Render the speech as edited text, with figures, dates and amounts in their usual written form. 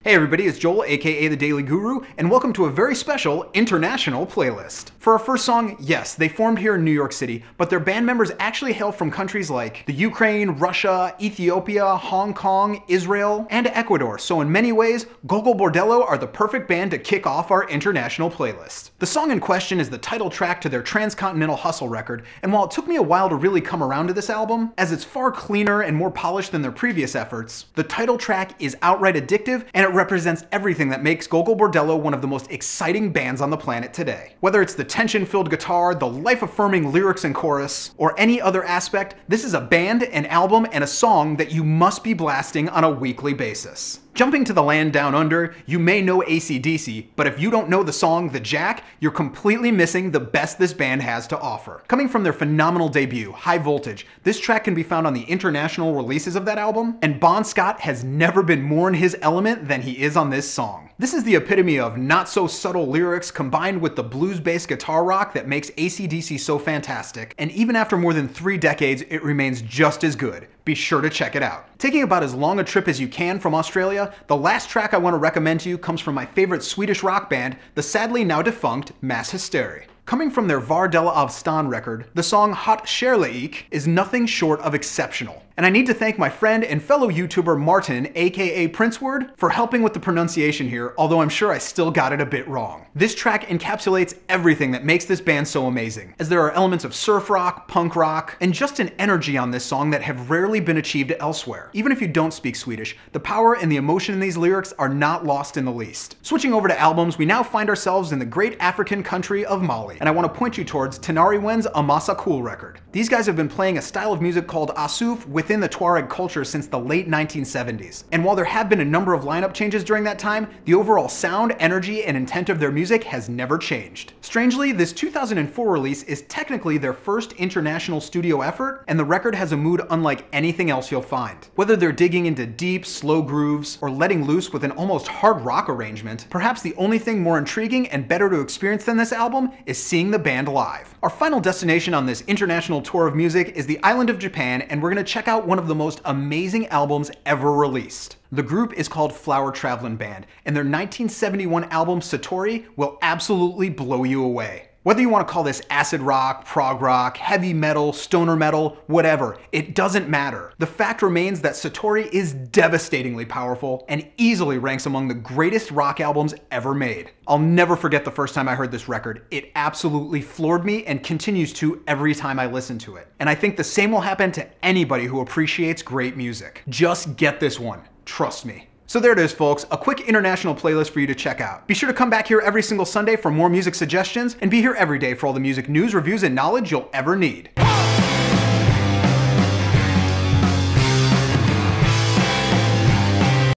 Hey everybody, it's Joel, aka The Daily Guru, and welcome to a very special international playlist. For our first song, yes, they formed here in New York City, but their band members actually hail from countries like the Ukraine, Russia, Ethiopia, Hong Kong, Israel, and Ecuador, so in many ways, Gogol Bordello are the perfect band to kick off our international playlist. The song in question is the title track to their Transcontinental Hustle record, and while it took me a while to really come around to this album, as it's far cleaner and more polished than their previous efforts, the title track is outright addictive, and it represents everything that makes Gogol Bordello one of the most exciting bands on the planet today. Whether it's the tension-filled guitar, the life-affirming lyrics and chorus, or any other aspect, this is a band, an album, and a song that you must be blasting on a weekly basis. Jumping to the land down under, you may know ACDC, but if you don't know the song The Jack, you're completely missing the best this band has to offer. Coming from their phenomenal debut, High Voltage, this track can be found on the international releases of that album, and Bon Scott has never been more in his element than he is on this song. This is the epitome of not-so-subtle lyrics combined with the blues-based guitar rock that makes ACDC so fantastic, and even after more than 3 decades, it remains just as good. Be sure to check it out. Taking about as long a trip as you can from Australia, the last track I want to recommend to you comes from my favorite Swedish rock band, the sadly now defunct Masshysteri. Coming from their Vardella av Stan record, the song Hot Kärlek is nothing short of exceptional. And I need to thank my friend and fellow YouTuber Martin, aka Princeword, for helping with the pronunciation here, although I'm sure I still got it a bit wrong. This track encapsulates everything that makes this band so amazing, as there are elements of surf rock, punk rock, and just an energy on this song that have rarely been achieved elsewhere. Even if you don't speak Swedish, the power and the emotion in these lyrics are not lost in the least. Switching over to albums, we now find ourselves in the great African country of Mali, and I want to point you towards Tonari Wen's Amasa Cool record. These guys have been playing a style of music called Assouf within the Tuareg culture since the late 1970s. And while there have been a number of lineup changes during that time, the overall sound, energy, and intent of their music has never changed. Strangely, this 2004 release is technically their first international studio effort, and the record has a mood unlike anything else you'll find. Whether they're digging into deep, slow grooves, or letting loose with an almost hard rock arrangement, perhaps the only thing more intriguing and better to experience than this album is seeing the band live. Our final destination on this international tour of music is the island of Japan, and we're gonna check out one of the most amazing albums ever released. The group is called Flower Travellin Band, and their 1971 album Satori will absolutely blow you away. Whether you want to call this acid rock, prog rock, heavy metal, stoner metal, whatever, it doesn't matter. The fact remains that Satori is devastatingly powerful and easily ranks among the greatest rock albums ever made. I'll never forget the first time I heard this record. It absolutely floored me and continues to every time I listen to it. And I think the same will happen to anybody who appreciates great music. Just get this one. Trust me. So there it is, folks, a quick international playlist for you to check out. Be sure to come back here every single Sunday for more music suggestions, and be here every day for all the music news, reviews, and knowledge you'll ever need.